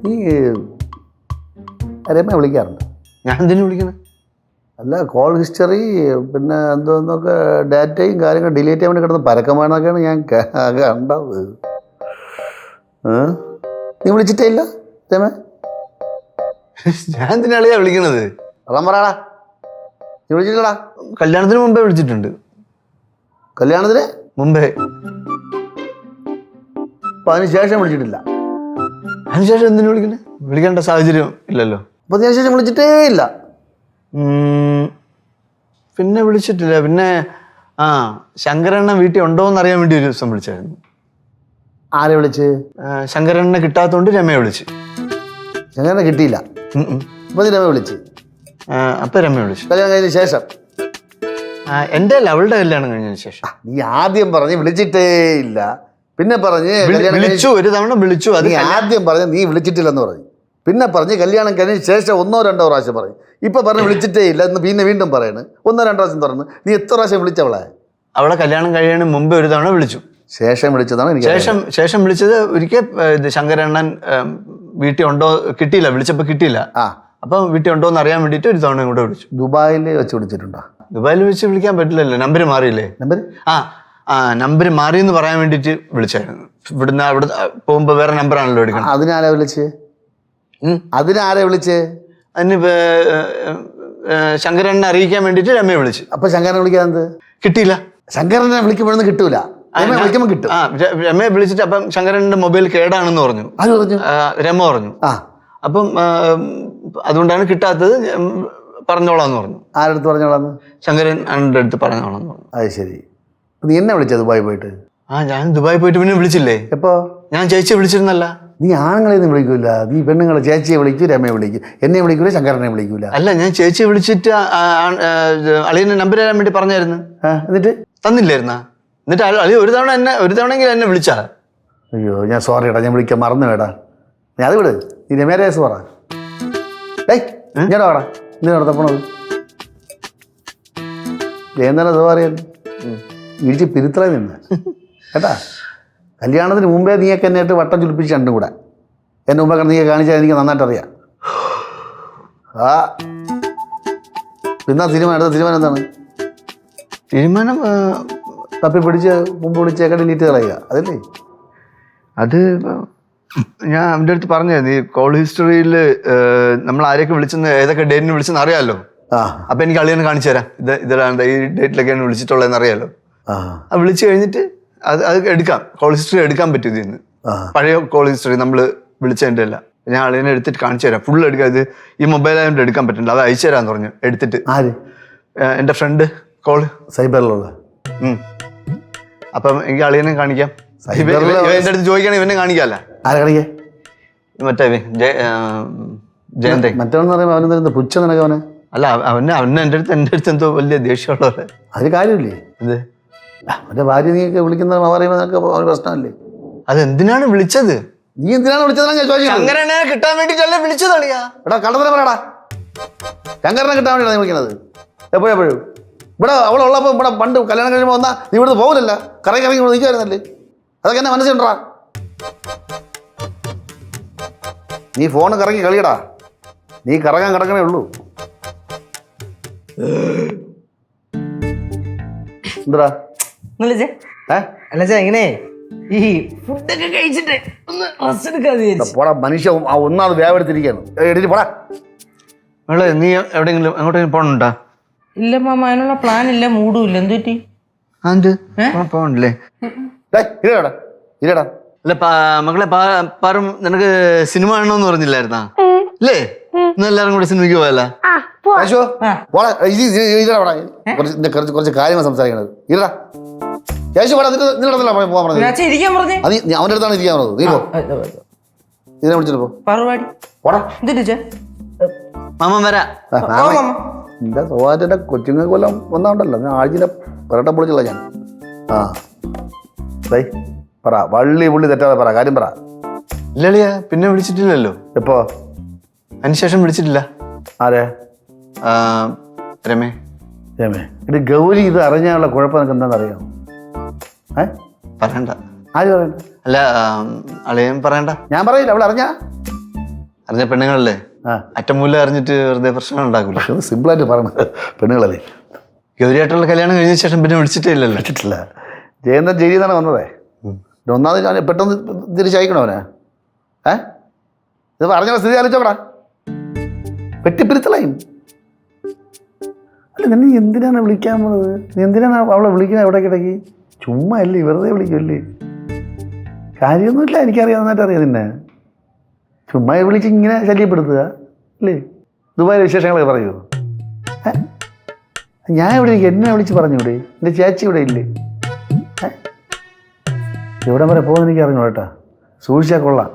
നീ രമയെ വിളിക്കാറുണ്ട്? ഞാൻ എന്തിനു വിളിക്കണേ? അല്ല, കോൾ ഹിസ്റ്ററി പിന്നെ എന്തോന്നൊക്കെ ഡാറ്റയും കാര്യങ്ങളും ഡിലീറ്റ് ചെയ്യാൻ വേണ്ടി കിടന്ന് പരക്കം വേണമെന്നൊക്കെയാണ് ഞാൻ കണ്ടത്. നീ വിളിച്ചിട്ടേ ഇല്ല രമേ? ഞാൻ എന്തിനാളിയാ വിളിക്കണത്? അതാ പറയാടാ, നീ വിളിച്ചിട്ടില്ലടാ? കല്യാണത്തിന് മുമ്പേ വിളിച്ചിട്ടുണ്ട്. കല്യാണത്തിന് മുമ്പേ. അപ്പം അതിന് ശേഷം വിളിച്ചിട്ടില്ല? അതിനുശേഷം എന്തിനു വിളിക്കണേ? വിളിക്കേണ്ട സാഹചര്യം ഇല്ലല്ലോ. അപ്പം അതിന് ശേഷം വിളിച്ചിട്ടേ ഇല്ല? പിന്നെ വിളിച്ചിട്ടില്ല. പിന്നെ ശങ്കരണ്ണ വീട്ടിൽ ഉണ്ടോ എന്ന് അറിയാൻ വേണ്ടി ഒരു ദിവസം വിളിച്ചായിരുന്നു. ആരെ വിളിച്ച്? ശങ്കരണ്ണ കിട്ടാത്തോണ്ട് രമയെ വിളിച്ച്. ശങ്കരനെ കിട്ടിയില്ല? അപ്പം നീ രമയെ വിളിച്ച്? അപ്പം രമയെ വിളിച്ചു. കല്യാണം കഴിഞ്ഞ ശേഷം? എൻ്റെ അല്ല, അവളുടെ കല്യാണം കഴിഞ്ഞതിന് ശേഷം. നീ ആദ്യം പറഞ്ഞ് വിളിച്ചിട്ടേ ഇല്ല, പിന്നെ പറഞ്ഞ് വിളിച്ചു, ഒരു തവണ വിളിച്ചു. അത് ആദ്യം പറഞ്ഞ് നീ വിളിച്ചിട്ടില്ലെന്ന് പറഞ്ഞു, പിന്നെ പറഞ്ഞ് കല്യാണം കഴിഞ്ഞ ശേഷം 1-2 പ്രാവശ്യം പറയും. ഇപ്പൊ പറഞ്ഞ് വിളിച്ചിട്ടേ ഇല്ല എന്ന് പിന്നെ വീണ്ടും പറയണ്. 1-2 പ്രാവശ്യം പറഞ്ഞു. നീ എത്ര പ്രാവശ്യം വിളിച്ചവളെ? അവളെ കല്യാണം കഴിയാൻ മുമ്പ് ഒരു തവണ വിളിച്ചു. ശേഷം വിളിച്ചതാണ് എനിക്ക്. ശേഷം വിളിച്ചത് ഒരിക്കൽ ശങ്കരണ്ണൻ വീട്ടിൽ ഉണ്ടോ, കിട്ടിയില്ല, വിളിച്ചപ്പോൾ കിട്ടിയില്ല. അപ്പം വീട്ടിൽ ഉണ്ടോ എന്ന് അറിയാൻ വേണ്ടിയിട്ട് ഒരു തവണ കൂടെ വിളിച്ചു. ദുബായിൽ വെച്ച് വിളിച്ചിട്ടുണ്ടോ? ദുബായിൽ വെച്ച് വിളിക്കാൻ പറ്റില്ലല്ലോ, നമ്പർ മാറിയില്ലേ. നമ്പർ മാറിയെന്ന് പറയാൻ വേണ്ടിയിട്ട് വിളിച്ചായിരുന്നു. അവിടെ പോകുമ്പോ വേറെ നമ്പറാണല്ലോ എടുക്കണം. അതിനാരാ വിളിച്ച്? അതിനാരെ വിളിച്ച്? അതിന് ശങ്കരനെ അറിയിക്കാൻ വേണ്ടിട്ട് രമയെ വിളിച്ചു. അപ്പൊ ശങ്കരനെ വിളിക്കാൻ കിട്ടിയില്ല? ശങ്കരനെ വിളിക്കുമ്പോഴൊന്നും കിട്ടൂല, വിളിക്കുമ്പോ കിട്ടും. രമയെ വിളിച്ചിട്ട് അപ്പം ശങ്കരന്റെ മൊബൈൽ കേടാണെന്ന് പറഞ്ഞു. രമ പറഞ്ഞു. അപ്പം അതുകൊണ്ടാണ് കിട്ടാത്തത്, പറഞ്ഞോളാന്ന് പറഞ്ഞു. ആരടുത്ത് പറഞ്ഞോളാന്ന്? ശങ്കരൻ അണ്ണന്റെ അടുത്ത് പറഞ്ഞോളാന്ന് പറഞ്ഞു. അത് ശരി. നീ എന്നെ വിളിച്ചത് ദുബായി പോയിട്ട്? ഞാൻ ദുബായി പോയിട്ട് പിന്നെ വിളിച്ചില്ലേ. എപ്പോ? ഞാൻ ചേച്ചിയെ വിളിച്ചിരുന്നല്ല. നീ ആണുങ്ങളെ ഒന്നും വിളിക്കൂല, നീ പെണ്ണുങ്ങളെ ചേച്ചിയെ വിളിക്കൂ, രമയെ വിളിക്കും, എന്നെ വിളിക്കൂല, ശങ്കരനെ വിളിക്കൂല. അല്ല, ഞാൻ ചേച്ചിയെ വിളിച്ചിട്ട് അളിയന്റെ നമ്പർ തരാൻ വേണ്ടി പറഞ്ഞായിരുന്നു. എന്നിട്ട് തന്നില്ലായിരുന്ന? എന്നിട്ട് അളി ഒരു തവണയെങ്കിലും എന്നെ വിളിച്ചാ? അയ്യോ, ഞാൻ സോറി ഏടാ, ഞാൻ വിളിക്കാൻ മറന്നു വേടാ. നീ അത് വിട്, നീ രമേരെ കേസ് പറ. ഞാടാ നീ നടത്തപ്പോണത് എന്നാലും അത് പറയാൻ ഇടിച്ച് പിരുത്തറ നിന്ന് കേട്ടാ. കല്യാണത്തിന് മുമ്പേ നീയൊക്കെ എന്നെ വട്ടം ചുളിപ്പിച്ച് രണ്ടും കൂടെ എന്നെ മുമ്പേ നീ കാണിച്ചാൽ എനിക്ക് നന്നായിട്ട് അറിയാം. പിന്നെ അടുത്ത തീരുമാനം എന്താണ്? തീരുമാനം തപ്പി പിടിച്ച് മുമ്പ് വിളിച്ചേക്കെ ഡിലീറ്റ് കളയുക, അതല്ലേ? അത് ഞാൻ അവൻ്റെ അടുത്ത് പറഞ്ഞായിരുന്നു. ഈ കോൾ ഹിസ്റ്ററിയിൽ നമ്മൾ ആരെയൊക്കെ വിളിച്ചെന്ന്, ഏതൊക്കെ ഡേറ്റിന് വിളിച്ചെന്ന് അറിയാമല്ലോ. അപ്പം എനിക്ക് അളിയനെ കാണിച്ചു തരാം, ഇതിലാണ് ഈ ഡേറ്റിലൊക്കെയാണ് വിളിച്ചിട്ടുള്ളതെന്ന് അറിയാമല്ലോ. അത് വിളിച്ചു കഴിഞ്ഞിട്ട് അത് എടുക്കാം, കോൾ ഹിസ്റ്ററി എടുക്കാൻ പറ്റും ഇതിൽ നിന്ന്. പഴയ കോൾ ഹിസ്റ്ററി നമ്മൾ വിളിച്ചതിൻ്റെ അല്ല. ഞാൻ അളിയനെ എടുത്തിട്ട് കാണിച്ചു തരാം, ഫുൾ എടുക്കാം. ഇത് ഈ മൊബൈലായതുകൊണ്ട് എടുക്കാൻ പറ്റില്ല, അത് അയച്ചു തരാമെന്ന് പറഞ്ഞു. എടുത്തിട്ട് എൻ്റെ ഫ്രണ്ട് കോൾ സൈബറിലുള്ള. അപ്പം എനിക്ക് അളിയനെ കാണിക്കാം. എൻ്റെ അടുത്ത് ചോദിക്കുകയാണെങ്കിൽ ഇവനെ കാണിക്കാമല്ല. ആരെ കാണിക്കേ? മറ്റേ ജയന്തേ. മറ്റവനെന്ന് പറയുമ്പോൾ അവനെന്താ പുച്ഛം നിനക്കവനെ? അല്ല, അവന് എൻ്റെ അടുത്ത് എന്തോ വലിയ ദേഷ്യമുള്ളവരെ. അതിന് കാര്യമില്ലേ? ഇത് അവൻ്റെ ഭാര്യ നീയൊക്കെ വിളിക്കുന്ന പറയുമ്പോൾ നിനക്ക് പ്രശ്നമല്ലേ? അതെന്തിനാണ് വിളിച്ചത്? നീ എന്തിനാണ് വിളിച്ചതാണ് ഞാൻ ചോദിച്ചത്. ശങ്കരനെ കിട്ടാൻ വേണ്ടിട്ടല്ലേ വിളിച്ചതളിയാ. എടാ കള്ളത്തരം പറയടാ, ശങ്കരനെ കിട്ടാൻ വേണ്ടിയാണ് നീ വിളിക്കുന്നത് എപ്പോഴും. ഇവിടെ അവളുള്ളപ്പോൾ ഇവിടെ പണ്ട് കല്യാണം കഴിയുമ്പോൾ വന്നാൽ നീ ഇവിടുന്ന് പോകില്ലല്ല, കറങ്ങി ഇവിടെ നിൽക്കുമായിരുന്നല്ലേ. അതൊക്കെ എന്നെ മനസ്സിലുണ്ടാ. നീ ഫോണ് കറങ്ങി കളിയടാ, നീ കറങ്ങാൻ കിടക്കണേ ഉള്ളൂ. എന്താ എങ്ങനെ ഈ ഫുഡൊക്കെ കഴിച്ചിട്ട് ഒന്ന് റെസ്റ്റ് എടുക്കാതെ പോടാ മനുഷ്യ, ഒന്നാമത് വേവെടുത്തിരിക്കുകയാണ്. എടീ പോടാ. നീ എവിടെയെങ്കിലും എങ്ങോട്ടെങ്കിലും പോകണുണ്ടാ? ഇല്ല മാമ, അതിനുള്ള പ്ലാൻ ഇല്ല, മൂഡും ഇല്ല. എന്ത് പറ്റി? പോകണ്ടല്ലേ? ഇല്ലടാ. അല്ല മക്കളെ, പാറും നിനക്ക് സിനിമ കാണണമെന്ന് പറഞ്ഞില്ലായിരുന്നാ? അല്ലേ? ഇന്ന് എല്ലാവരും കൂടെ സിനിമയ്ക്ക് പോയല്ല? കുറച്ച് കാര്യങ്ങൾ സംസാരിക്കണത്. ഇല്ലടാ അവന്റെ അടുത്താണ് ഇരിക്കാൻ പറഞ്ഞത്. നീ പോ, ഇതിനെ വിളിച്ചിട്ട് പോ. മാമൻ വരാ. എന്റെ സോവാറ്റിന്റെ കൊച്ചുങ്ങൾ കൊല്ലം വന്നോണ്ടല്ലോ ഞാൻ ആഴ്ചയിലെ പെരട്ടം പൊളിച്ചുള്ള ഞാൻ. പറ, വള്ളി പുള്ളി തെറ്റാതെ പറ, കാര്യം പറ. ഇല്ലളിയാ, പിന്നെ വിളിച്ചിട്ടില്ലല്ലോ. എപ്പോ? അതിനുശേഷം വിളിച്ചിട്ടില്ല. ആരെ? രമേ. ഇത് ഗൗരി ഇത് അറിഞ്ഞാലുള്ള കുഴപ്പം നിനക്ക് എന്താണെന്ന് അറിയാമോ? പറയണ്ട. ആര് പറയണ്ട? അല്ല, അളിയൻ പറയണ്ട. ഞാൻ പറയില്ല, അവൾ അറിഞ്ഞാ അറിഞ്ഞ പെണ്ണുങ്ങളല്ലേ ആ അറ്റമൂല അറിഞ്ഞിട്ട് വെറുതെ പ്രശ്നം ഉണ്ടാക്കൂല. പക്ഷെ അത് സിമ്പിളായിട്ട് പറയണത് പെണ്ണുങ്ങളല്ലേ. ഗൗരിയായിട്ടുള്ള കല്യാണം കഴിഞ്ഞ ശേഷം പിന്നെ വിളിച്ചിട്ടേ ഇല്ലല്ലോ. വിളിച്ചിട്ടില്ല. ജയന്തൻ ജയിലിൽ നിന്നാണ് വന്നതേ. ഒന്നാമത് ഞാൻ പെട്ടെന്ന് തിരിച്ചയക്കണോ അവനെ? ഇത് പറഞ്ഞ സ്ഥിതി ആലോചിച്ചോക്കടാ, വെട്ടിപ്പിരിത്തളയും. അല്ല നിന്നെ എന്തിനാണ് വിളിക്കാൻ പോണത്? നീ എന്തിനാണ് അവളെ വിളിക്കുന്നത് ഇടയ്ക്കിടയ്ക്ക്? ചുമ്മാ അല്ലേ, വെറുതെ വിളിക്കുമല്ലേ? കാര്യമൊന്നുമില്ല, എനിക്കറിയാം, നന്നായിട്ട് അറിയാം നിന്നെ. ചുമ്മാ വിളിച്ച് ഇങ്ങനെ ശല്യപ്പെടുത്തുക അല്ലേ? ദുബായിലെ വിശേഷങ്ങളൊക്കെ പറയൂ. ഞാൻ ഇവിടെ ഇരിക്കും, എന്നെ വിളിച്ച് പറഞ്ഞൂടെ? എൻ്റെ ചേച്ചി ഇവിടെ ഇല്ലേ? എവിടെ വരെ പോകുമെന്ന് എനിക്ക് അറിഞ്ഞു കേട്ടാ, സൂക്ഷിച്ചാൽ കൊള്ളാം.